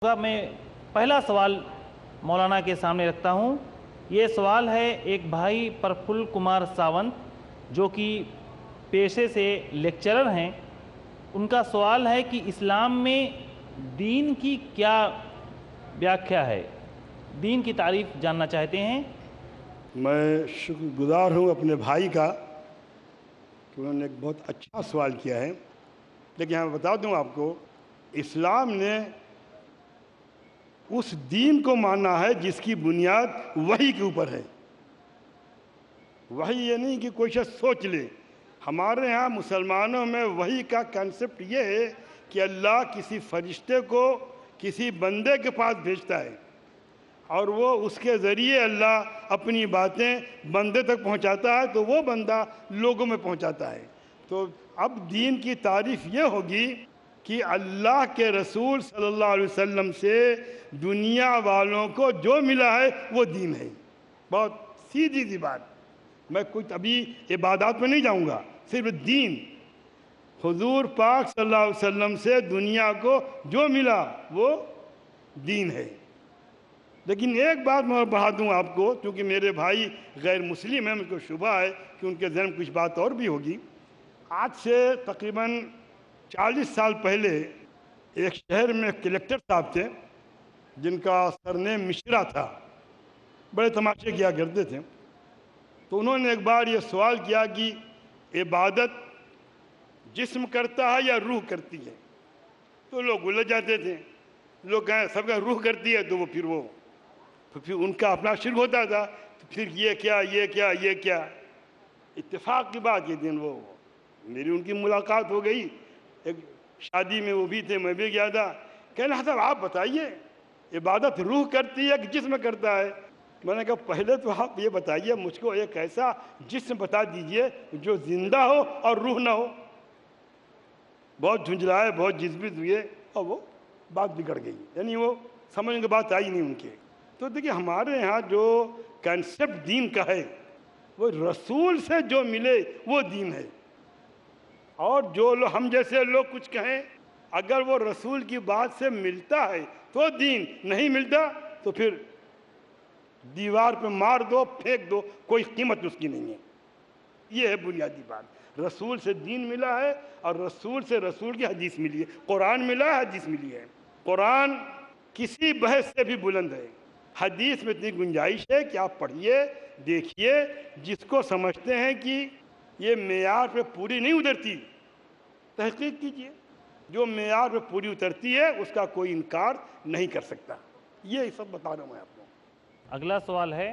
میں پہلا سوال مولانا کے سامنے رکھتا ہوں۔ یہ سوال ہے ایک بھائی پرفل کمار ساونت جو کہ پیشے سے لیکچرر ہیں۔ ان کا سوال ہے کہ اسلام میں دین کی کیا ویاکھیا ہے، دین کی تعریف جاننا چاہتے ہیں۔ میں شکر گزار ہوں اپنے بھائی کا کہ انہوں نے ایک بہت اچھا سوال کیا ہے، لیکن میں بتا دوں آپ کو، اسلام نے اس دین کو مانا ہے جس کی بنیاد وحی کے اوپر ہے۔ وحی یہ نہیں کہ کوئی شخص سوچ لے۔ ہمارے ہاں مسلمانوں میں وحی کا کنسپٹ یہ ہے کہ اللہ کسی فرشتے کو کسی بندے کے پاس بھیجتا ہے اور وہ اس کے ذریعے اللہ اپنی باتیں بندے تک پہنچاتا ہے، تو وہ بندہ لوگوں میں پہنچاتا ہے۔ تو اب دین کی تعریف یہ ہوگی کہ اللہ کے رسول صلی اللہ علیہ وسلم سے دنیا والوں کو جو ملا ہے وہ دین ہے۔ بہت سیدھی سی بات، میں کچھ ابھی عبادات میں نہیں جاؤں گا، صرف دین۔ حضور پاک صلی اللہ علیہ وسلم سے دنیا کو جو ملا وہ دین ہے۔ لیکن ایک بات میں بڑھا دوں آپ کو، کیونکہ میرے بھائی غیر مسلم ہیں، مجھ کو شبہ ہے کہ ان کے ذہن میں کچھ بات اور بھی ہوگی۔ آج سے تقریباً 40 سال پہلے ایک شہر میں کلیکٹر صاحب تھے جن کا سرنیم مشرا تھا، بڑے تماشے کیا کرتے تھے۔ تو انہوں نے ایک بار یہ سوال کیا کہ عبادت جسم کرتا ہے یا روح کرتی ہے؟ تو لوگ الجھ جاتے تھے، لوگ کہیں سب کا روح کرتی ہے، تو پھر ان کا اپنا شرک ہوتا تھا، تو پھر یہ کیا۔ اتفاق کی بات، یہ دن وہ میری ان کی ملاقات ہو گئی، ایک شادی میں وہ بھی تھے، میں بھی گیا تھا۔ کہنے حضرت آپ بتائیے عبادت روح کرتی ہے کہ جسم کرتا ہے؟ میں نے کہا پہلے تو آپ یہ بتائیے مجھ کو ایک ایسا جسم بتا دیجئے جو زندہ ہو اور روح نہ ہو۔ بہت جھنجھلائے، بہت جذبت ہوئے اور وہ بات بگڑ گئی، یعنی وہ سمجھنے کی بات آئی نہیں ان کے۔ تو دیکھیے ہمارے ہاں جو کنسپٹ دین کا ہے وہ رسول سے جو ملے وہ دین ہے، اور جو لوگ ہم جیسے لوگ کچھ کہیں اگر وہ رسول کی بات سے ملتا ہے تو دین، نہیں ملتا تو پھر دیوار پہ مار دو، پھینک دو، کوئی قیمت اس کی نہیں ہے۔ یہ ہے بنیادی بات۔ رسول سے دین ملا ہے اور رسول سے رسول کی حدیث ملی ہے، قرآن ملا ہے، حدیث ملی ہے۔ قرآن کسی بحث سے بھی بلند ہے، حدیث میں اتنی گنجائش ہے کہ آپ پڑھیے، دیکھیے، جس کو سمجھتے ہیں کہ یہ معیار پہ پوری نہیں اترتی، تحقیق کیجیے، جو معیار پہ پوری اترتی ہے اس کا کوئی انکار نہیں کر سکتا۔ یہ سب بتا رہا ہوں میں آپ کو۔ اگلا سوال ہے